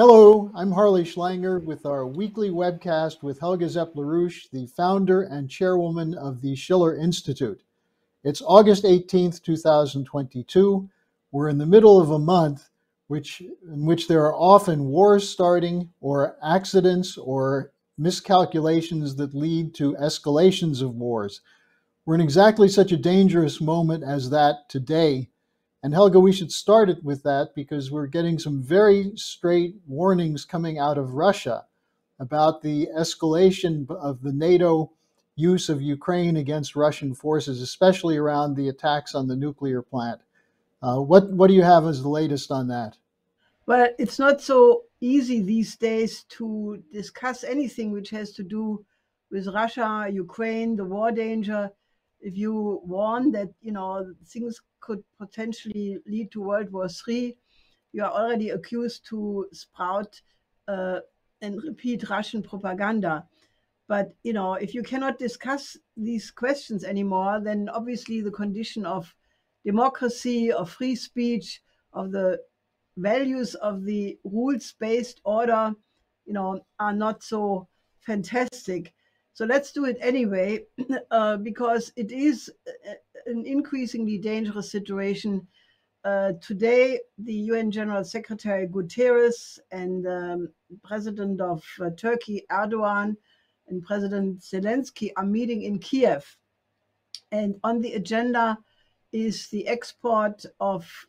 Hello, I'm Harley Schlanger with our weekly webcast with Helga Zepp-LaRouche, the founder and chairwoman of the Schiller Institute. It's August 18th, 2022. We're in the middle of a month in which there are often wars starting or accidents or miscalculations that lead to escalations of wars. We're in exactly such a dangerous moment as that today. And Helga, we should start it with that because we're getting some very straight warnings coming out of Russia about the escalation of the NATO use of Ukraine against Russian forces, especially around the attacks on the nuclear plant. What do you have as the latest on that? Well, it's not so easy these days to discuss anything which has to do with Russia, Ukraine, the war danger. If you warn that, things could potentially lead to World War III, you are already accused to sprout and repeat Russian propaganda. But, if you cannot discuss these questions anymore, then obviously the condition of democracy, of free speech, of the values of the rules-based order, are not so fantastic. So let's do it anyway, because it is an increasingly dangerous situation. Today, the UN General Secretary Guterres and President of Turkey Erdogan and President Zelensky are meeting in Kiev. And on the agenda is the export of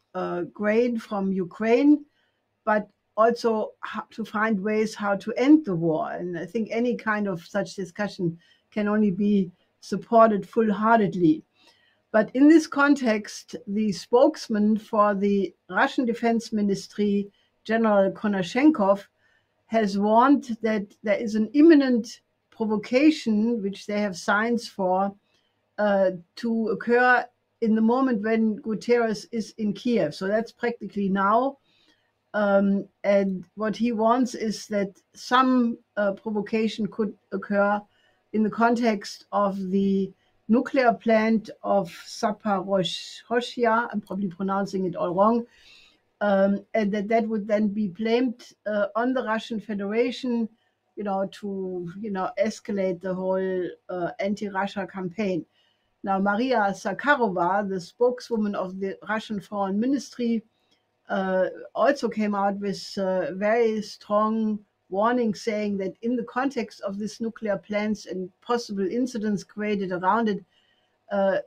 grain from Ukraine, but also to find ways how to end the war. And I think any kind of such discussion can only be supported full-heartedly. But in this context, the spokesman for the Russian Defense Ministry, General Konashenkov, has warned that there is an imminent provocation, which they have signs for, to occur in the moment when Guterres is in Kiev. So that's practically now. And what he wants is that some provocation could occur in the context of the nuclear plant of Zaporozhye, I'm probably pronouncing it all wrong, and that would then be blamed on the Russian Federation, to escalate the whole anti-Russia campaign. Now, Maria Zakharova, the spokeswoman of the Russian Foreign Ministry, also came out with very strong warnings, saying that in the context of this nuclear plants and possible incidents created around it,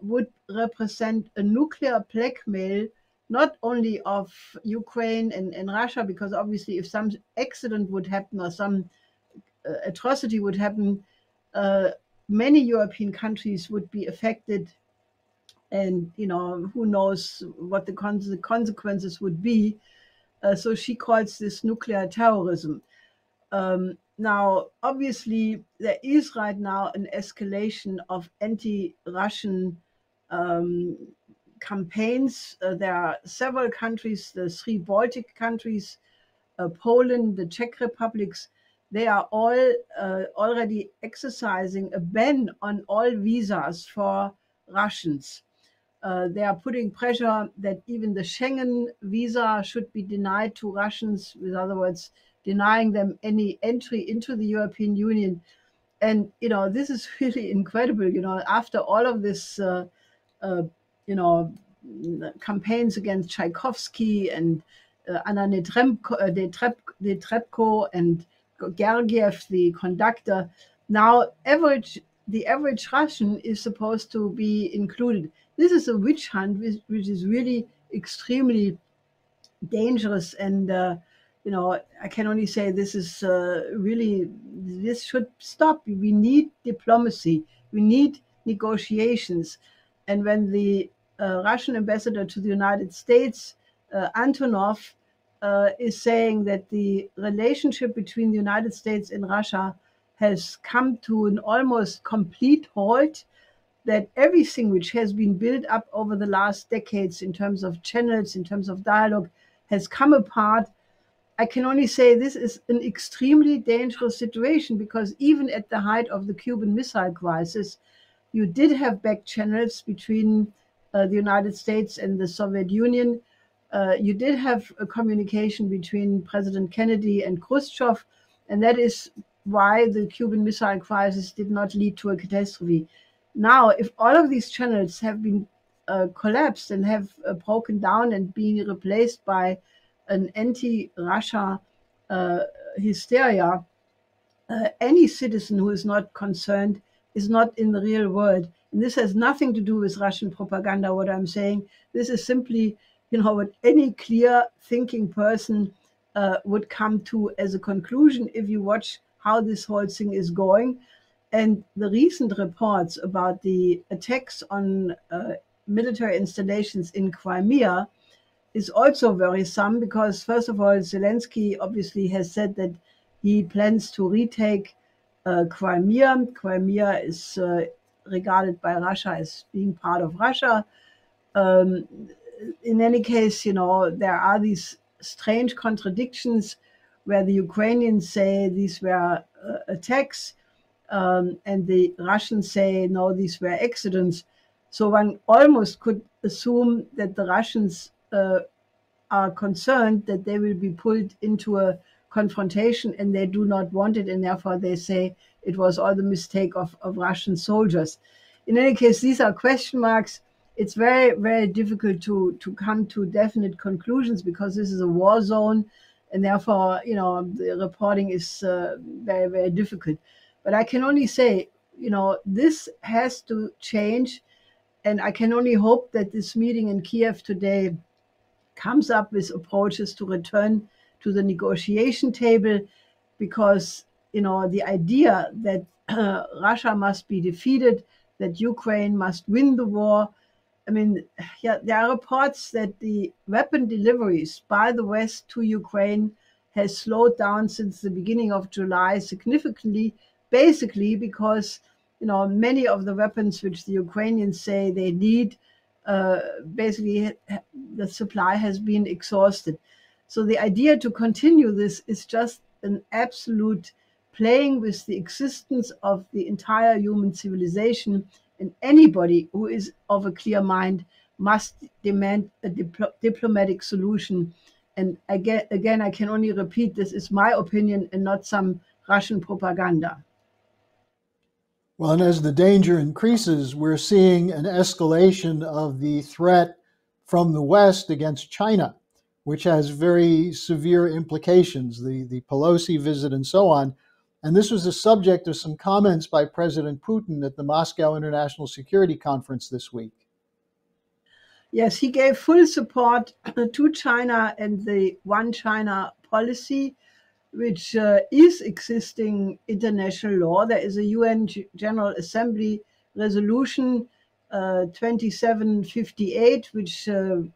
would represent a nuclear blackmail, not only of Ukraine and Russia, because obviously if some accident would happen or some atrocity would happen, many European countries would be affected. And, who knows what the consequences would be. So she calls this nuclear terrorism. Now, obviously, there is right now an escalation of anti-Russian campaigns. There are several countries, the three Baltic countries, Poland, the Czech Republics, they are all already exercising a ban on all visas for Russians. They are putting pressure that even the Schengen visa should be denied to Russians, in other words, denying them any entry into the European Union. And, this is really incredible, after all of this, campaigns against Tchaikovsky and Anna Netrebko and Gergiev, the conductor. Now, the average Russian is supposed to be included. This is a witch hunt, which is really extremely dangerous. And, I can only say this is this should stop. We need diplomacy. We need negotiations. And when the Russian ambassador to the United States, Antonov, is saying that the relationship between the United States and Russia has come to an almost complete halt, that everything which has been built up over the last decades in terms of channels, in terms of dialogue, has come apart. I can only say this is an extremely dangerous situation, because even at the height of the Cuban Missile Crisis, you did have back channels between the United States and the Soviet Union. you did have a communication between President Kennedy and Khrushchev, and that is why the Cuban Missile Crisis did not lead to a catastrophe. Now, if all of these channels have been collapsed and have broken down and been replaced by an anti-Russia hysteria, any citizen who is not concerned is not in the real world. And this has nothing to do with Russian propaganda, what I'm saying. This is simply, what any clear thinking person would come to as a conclusion if you watch how this whole thing is going. And the recent reports about the attacks on military installations in Crimea is also worrisome because, first of all, Zelensky obviously has said that he plans to retake Crimea. Crimea is regarded by Russia as being part of Russia. In any case, there are these strange contradictions where the Ukrainians say these were attacks and the Russians say, no, these were accidents. So one almost could assume that the Russians are concerned that they will be pulled into a confrontation and they do not want it, and therefore they say it was all the mistake of Russian soldiers. In any case, these are question marks. It's very, very difficult to come to definite conclusions because this is a war zone, and therefore, the reporting is very, very difficult. But I can only say, this has to change, and I can only hope that this meeting in Kiev today comes up with approaches to return to the negotiation table, because the idea that Russia must be defeated, that Ukraine must win the war. I mean, there are reports that the weapon deliveries by the West to Ukraine has slowed down since the beginning of July significantly, basically because many of the weapons which the Ukrainians say they need, basically the supply has been exhausted. So the idea to continue this is just an absolute playing with the existence of the entire human civilization, and anybody who is of a clear mind must demand a diplomatic solution. And again, I can only repeat, this is my opinion and not some Russian propaganda. Well, and as the danger increases, we're seeing an escalation of the threat from the West against China, which has very severe implications, the Pelosi visit and so on. And this was the subject of some comments by President Putin at the Moscow International Security Conference this week. Yes, he gave full support to China and the One China policy, which is existing international law. There is a UN General Assembly resolution 2758, which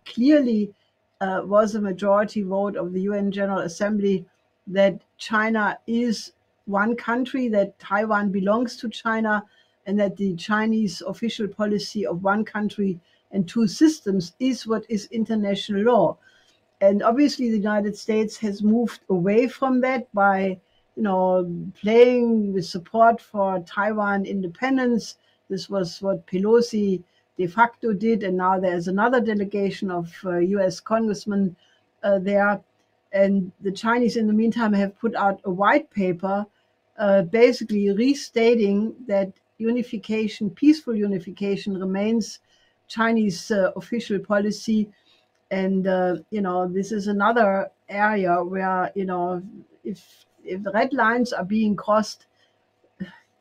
clearly was a majority vote of the UN General Assembly that China is one country, that Taiwan belongs to China, and that the Chinese official policy of one country and two systems is what is international law. And obviously the United States has moved away from that by, playing with support for Taiwan independence. This was what Pelosi de facto did, and now there's another delegation of US congressmen there. And the Chinese, in the meantime, have put out a white paper basically restating that unification, peaceful unification, remains Chinese official policy. And this is another area where if the red lines are being crossed,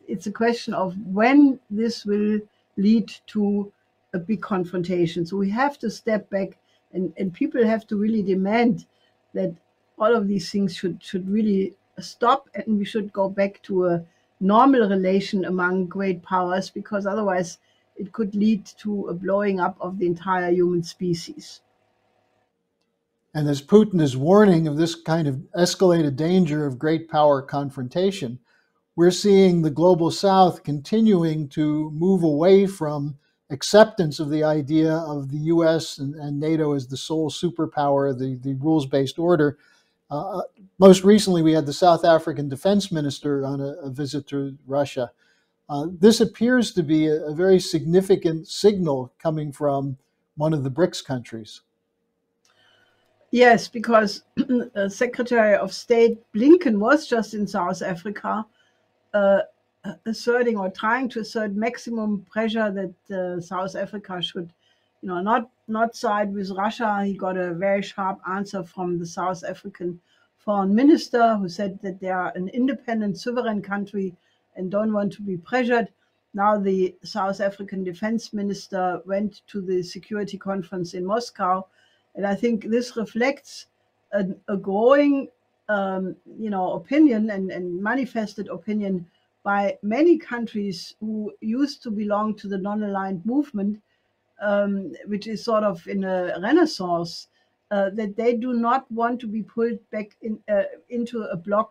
it's a question of when this will lead to a big confrontation. So we have to step back, and people have to really demand that all of these things should really stop, and we should go back to a normal relation among great powers, because otherwise it could lead to a blowing up of the entire human species. And as Putin is warning of this kind of escalated danger of great power confrontation, we're seeing the global South continuing to move away from acceptance of the idea of the US and NATO as the sole superpower, the rules-based order. Most recently, we had the South African defense minister on a visit to Russia. This appears to be a very significant signal coming from one of the BRICS countries. Yes, because Secretary of State Blinken was just in South Africa, uh, asserting or trying to assert maximum pressure that South Africa should, not side with Russia. He got a very sharp answer from the South African foreign minister, who said that they are an independent, sovereign country and don't want to be pressured. Now the South African defense minister went to the security conference in Moscow, and I think this reflects a growing, opinion and manifested opinion by many countries who used to belong to the non-aligned movement, which is sort of in a renaissance, that they do not want to be pulled back into a bloc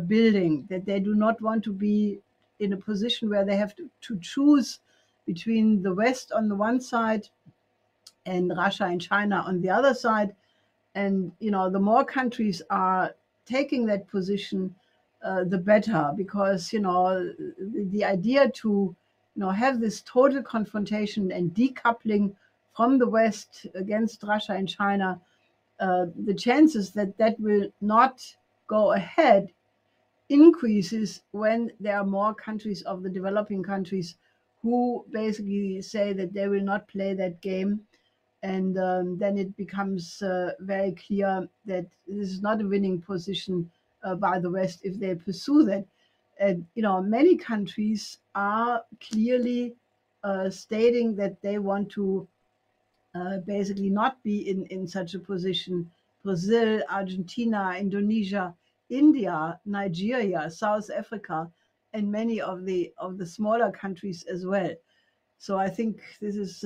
building, that they do not want to be in a position where they have to choose between the West on the one side and Russia and China on the other side. And the more countries are taking that position, the better, because the idea to have this total confrontation and decoupling from the West against Russia and China, the chances that that will not go ahead increases when there are more countries of the developing countries who basically say that they will not play that game. And then it becomes very clear that this is not a winning position by the West if they pursue that. And many countries are clearly stating that they want to basically not be in such a position. Brazil, Argentina, Indonesia, India, Nigeria, South Africa, and many of the smaller countries as well. So I think this is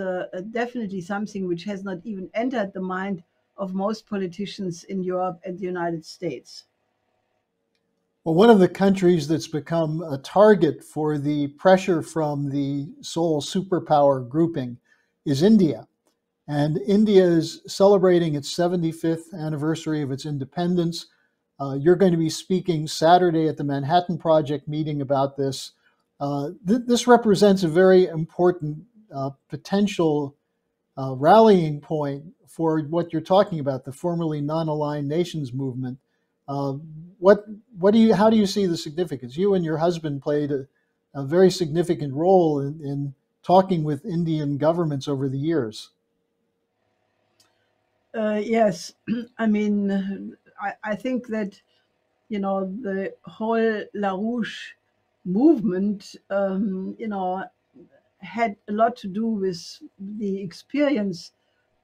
definitely something which has not even entered the mind of most politicians in Europe and the United States. Well, one of the countries that's become a target for the pressure from the sole superpower grouping is India. And India is celebrating its 75th anniversary of its independence. You're going to be speaking Saturday at the Manhattan Project meeting about this. This represents a very important potential rallying point for what you're talking about, the formerly non-aligned nations movement. How do you see the significance? You and your husband played a very significant role in talking with Indian governments over the years. Yes, I mean, I think that the whole LaRouche movement, had a lot to do with the experience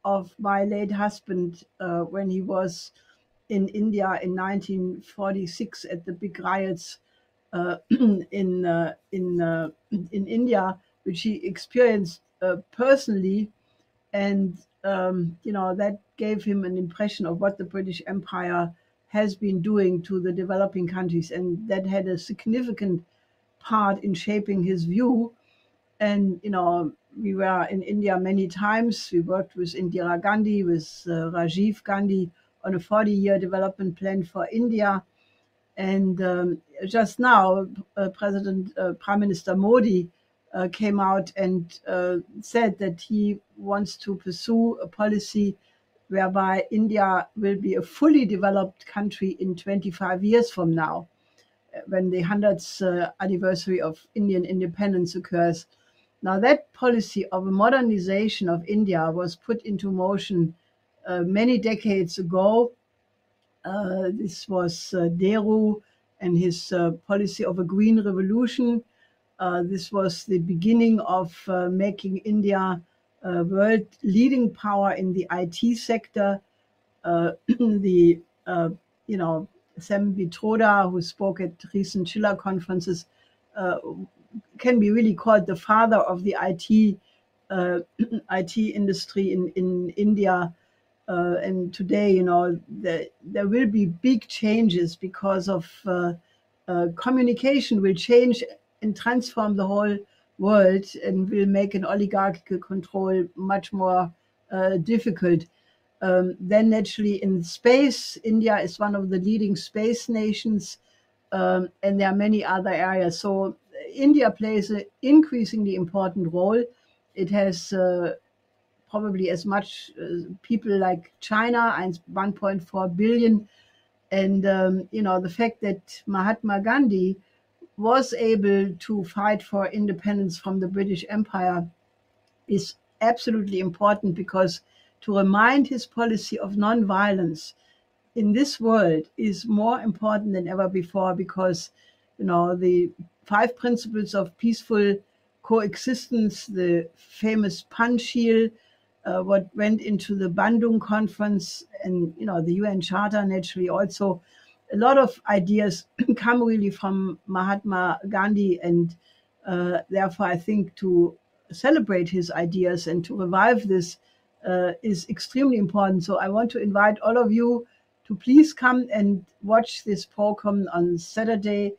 of my late husband when he was in India in 1946 at the big riots in India, which he experienced personally, and that gave him an impression of what the British Empire has been doing to the developing countries, and that had a significant part in shaping his view. And we were in India many times. We worked with Indira Gandhi, with Rajiv Gandhi on a 40-year development plan for India. And just now, Prime Minister Modi came out and said that he wants to pursue a policy whereby India will be a fully developed country in 25 years from now, when the 100th anniversary of Indian independence occurs. Now, that policy of a modernization of India was put into motion many decades ago. This was Nehru and his policy of a green revolution. This was the beginning of making India a world leading power in the IT sector. The Sam Pitroda, who spoke at recent Schiller conferences, can be really called the father of the IT industry in India. And today, there will be big changes because of communication will change and transform the whole world and will make an oligarchical control much more difficult. Then naturally in space, India is one of the leading space nations, and there are many other areas. So India plays an increasingly important role. It has probably as much people like China, 1.4 billion. And, the fact that Mahatma Gandhi was able to fight for independence from the British Empire is absolutely important, because to remind his policy of non-violence in this world is more important than ever before, because the 5 principles of peaceful coexistence, the famous Panchshir, what went into the Bandung conference, and the UN Charter, naturally also a lot of ideas come really from Mahatma Gandhi, and therefore I think to celebrate his ideas and to revive this is extremely important. So I want to invite all of you to please come and watch this program on Saturday,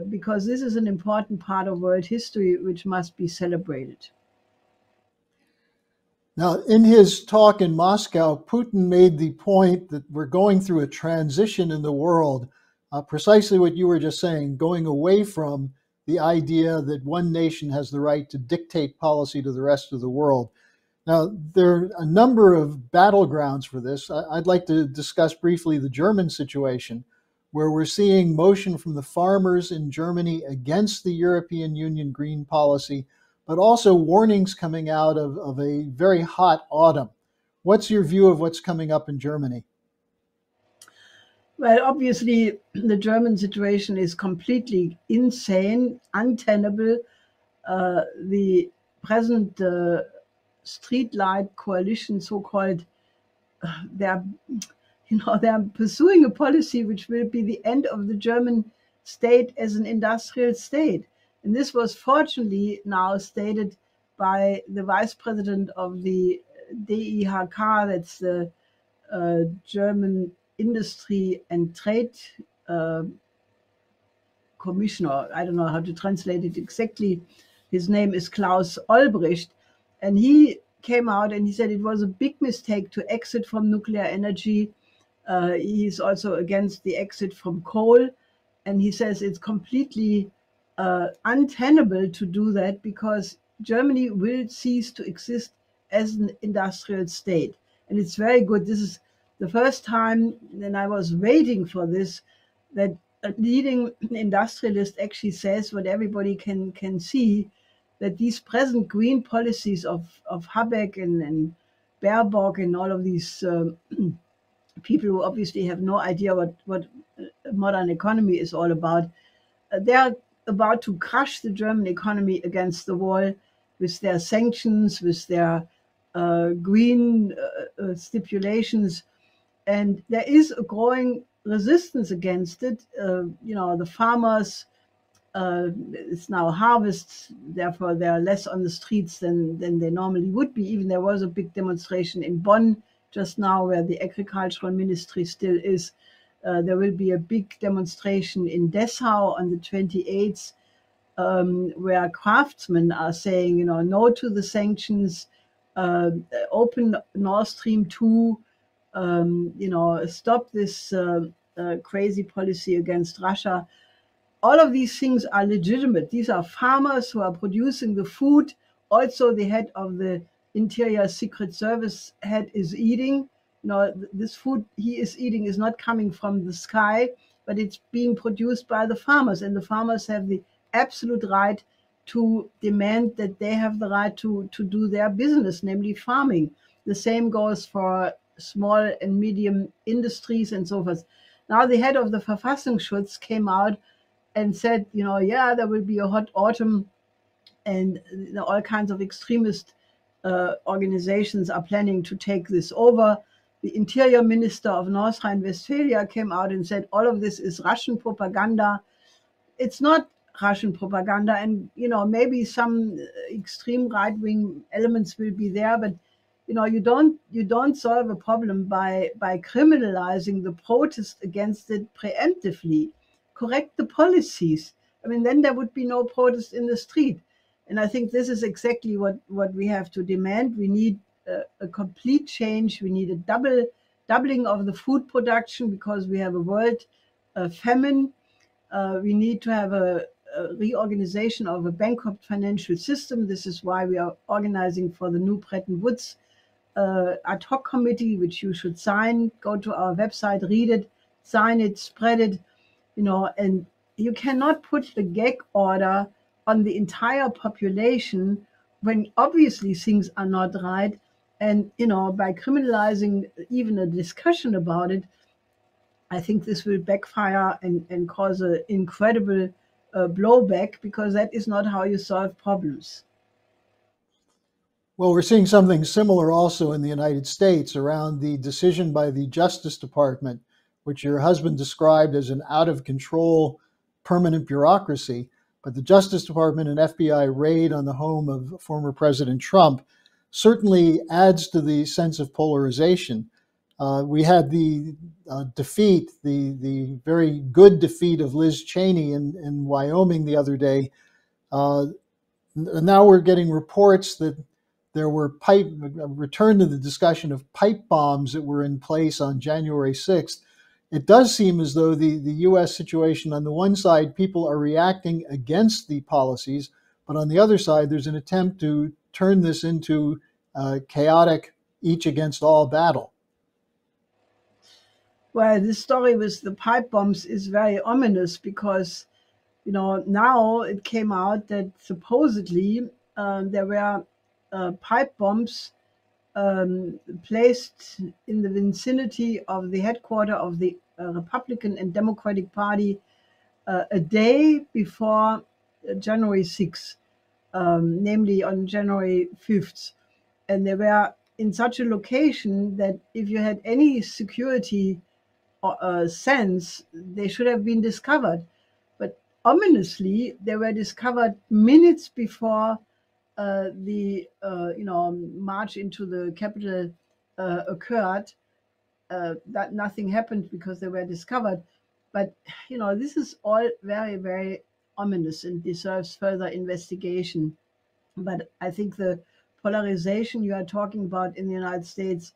because this is an important part of world history which must be celebrated. Now, in his talk in Moscow, Putin made the point that we're going through a transition in the world, precisely what you were just saying, going away from the idea that one nation has the right to dictate policy to the rest of the world. Now, there are a number of battlegrounds for this. I'd like to discuss briefly the German situation, where we're seeing motion from the farmers in Germany against the European Union green policy, but also warnings coming out of a very hot autumn. What's your view of what's coming up in Germany? Well, obviously, the German situation is completely insane, untenable. The present streetlight coalition, so-called, they're pursuing a policy which will be the end of the German state as an industrial state. And this was fortunately now stated by the vice president of the DIHK, that's the German Industry and Trade Commissioner. I don't know how to translate it exactly. His name is Klaus Olbricht. And he came out and he said it was a big mistake to exit from nuclear energy. He's also against the exit from coal. And he says it's completely untenable to do that, because Germany will cease to exist as an industrial state. And it's very good. This is the first time, and I was waiting for this, that a leading industrialist actually says what everybody can see, that these present green policies of Habeck and Baerbock and all of these people who obviously have no idea what modern economy is all about, they're about to crush the German economy against the wall with their sanctions, with their green stipulations. And there is a growing resistance against it. The farmers, it's now harvest, therefore they are less on the streets than they normally would be. Even there was a big demonstration in Bonn just now, where the agricultural ministry still is. There will be a big demonstration in Dessau on the 28th, where craftsmen are saying, no to the sanctions, open Nord Stream 2, stop this crazy policy against Russia. All of these things are legitimate. These are farmers who are producing the food. Also, the head of the Interior Secret Service head is eating. This food he is eating is not coming from the sky, but it's being produced by the farmers. And the farmers have the absolute right to demand that they have the right to do their business, namely farming. The same goes for small and medium industries and so forth. Now the head of the Verfassungsschutz came out and said, there will be a hot autumn, and all kinds of extremist organizations are planning to take this over. The interior minister of North Rhine-Westphalia came out and said all of this is Russian propaganda. It's not Russian propaganda, and maybe some extreme right-wing elements will be there, but you don't solve a problem by criminalizing the protest against it preemptively. Correct the policies. Then there would be no protest in the street. And I think this is exactly what we have to demand. We need a complete change. We need a doubling of the food production, because we have a world famine. We need to have a reorganization of a bankrupt financial system. This is why we are organizing for the new Bretton Woods ad hoc committee, which you should sign. Go to our website, read it, sign it, spread it, and you cannot put the gag order on the entire population when obviously things are not right. And, by criminalizing even a discussion about it, I think this will backfire and cause an incredible blowback, because that is not how you solve problems. Well, we're seeing something similar also in the United States around the decision by the Justice Department, which your husband described as an out-of-control permanent bureaucracy. But the Justice Department and FBI raid on the home of former President Trump certainly adds to the sense of polarization. We had the defeat, the very good defeat of Liz Cheney in Wyoming the other day. Now we're getting reports that there were return to the discussion of pipe bombs that were in place on January 6th. It does seem as though the U.S. situation, on the one side, people are reacting against the policies, but on the other side, there's an attempt to turn this into a chaotic each against all battle. Well, this story with the pipe bombs is very ominous, because, now it came out that supposedly there were pipe bombs placed in the vicinity of the headquarters of the Republican and Democratic Party a day before January 6th, namely on January 5th. And they were in such a location that if you had any security sense, they should have been discovered. But ominously, they were discovered minutes before the march into the Capitol occurred. That nothing happened because they were discovered. But this is all very, very ominous and deserves further investigation. But I think the polarization you are talking about in the United States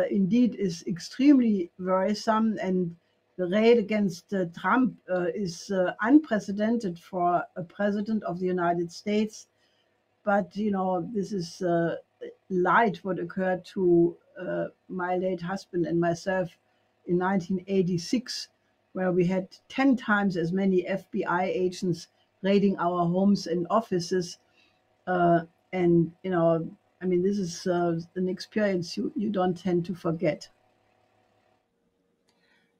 indeed is extremely worrisome, and the raid against Trump is unprecedented for a president of the United States. But this is light what occurred to my late husband and myself in 1986, where we had 10 times as many FBI agents raiding our homes and offices. And this is an experience you don't tend to forget.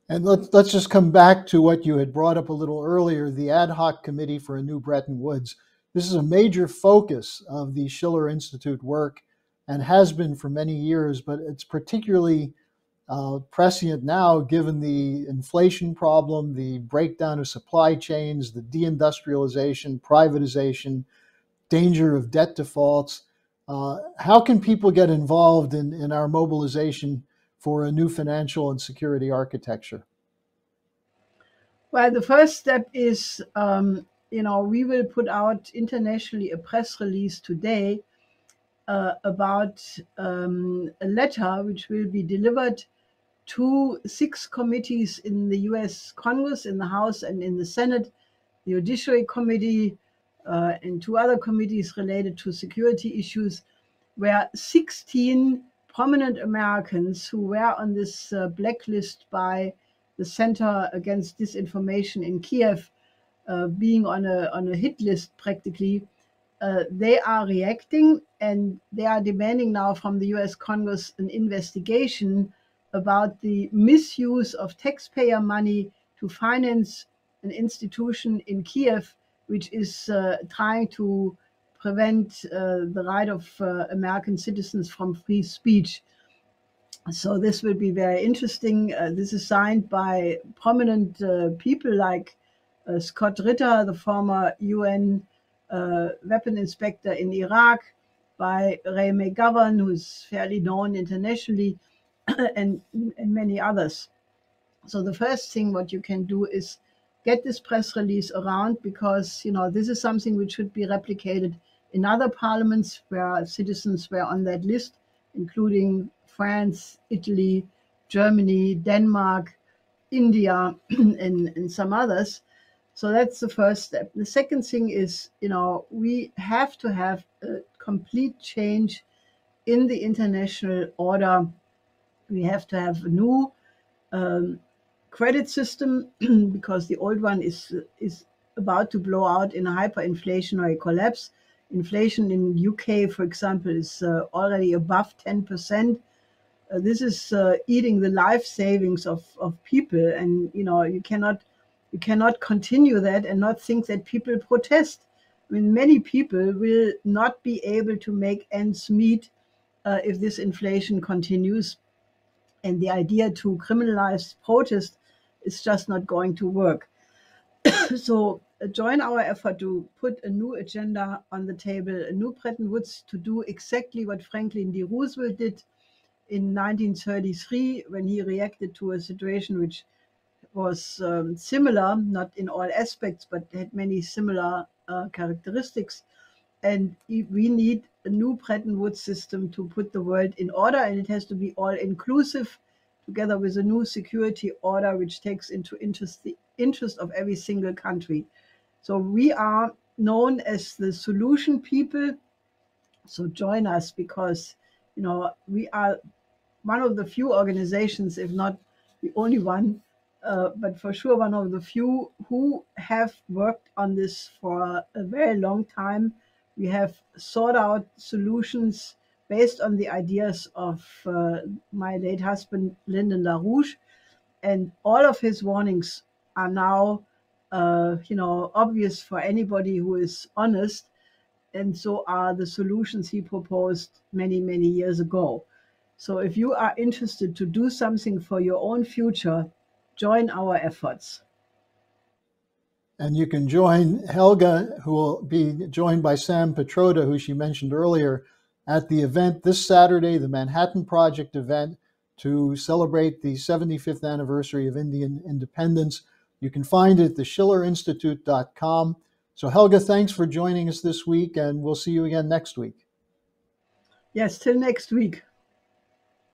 And let's just come back to what you had brought up a little earlier, the ad hoc committee for a new Bretton Woods. This is a major focus of the Schiller Institute work and has been for many years, but it's particularly prescient now given the inflation problem, the breakdown of supply chains, the deindustrialization, privatization, danger of debt defaults. How can people get involved in our mobilization for a new financial and security architecture? Well, the first step is, we will put out internationally a press release today about a letter which will be delivered to 6 committees in the US Congress, in the House and in the Senate, the Judiciary Committee, and 2 other committees related to security issues, where 16 prominent Americans who were on this blacklist by the Center Against Disinformation in Kiev, being on a hit list practically, they are reacting, and they are demanding now from the US Congress an investigation about the misuse of taxpayer money to finance an institution in Kiev which is trying to prevent the right of American citizens from free speech. So this will be very interesting. This is signed by prominent people like Scott Ritter, the former UN weapon inspector in Iraq, by Ray McGovern, who's fairly known internationally, and many others. So the first thing what you can do is get this press release around, because this is something which should be replicated in other parliaments where citizens were on that list, including France, Italy, Germany, Denmark, India, and some others. So that's the first step. The second thing is, we have to have a complete change in the international order. We have to have a new credit system because the old one is about to blow out in a hyperinflationary collapse. Inflation in UK, for example, is already above 10%. This is eating the life savings of people, and you cannot continue that and not think that people protest. I mean, many people will not be able to make ends meet if this inflation continues, and the idea to criminalize protest is just not going to work. So join our effort to put a new agenda on the table, a new Bretton Woods, to do exactly what Franklin D. Roosevelt did in 1933 when he reacted to a situation which was similar, not in all aspects, but had many similar characteristics. And we need a new Bretton Woods system to put the world in order, and it has to be all inclusive, together with a new security order which takes into the interest of every single country. So we are known as the solution people. So join us, because we are one of the few organizations, if not the only one, but for sure one of the few who have worked on this for a very long time. We have sought out solutions based on the ideas of my late husband, Lyndon LaRouche, and all of his warnings are now, obvious for anybody who is honest, and so are the solutions he proposed many, many years ago. So if you are interested to do something for your own future, join our efforts. And you can join Helga, who will be joined by Sam Petroda, who she mentioned earlier, at the event this Saturday, the Manhattan Project event, to celebrate the 75th anniversary of Indian independence. You can find it at theschillerinstitute.com. So Helga, thanks for joining us this week, and we'll see you again next week. Yes, till next week.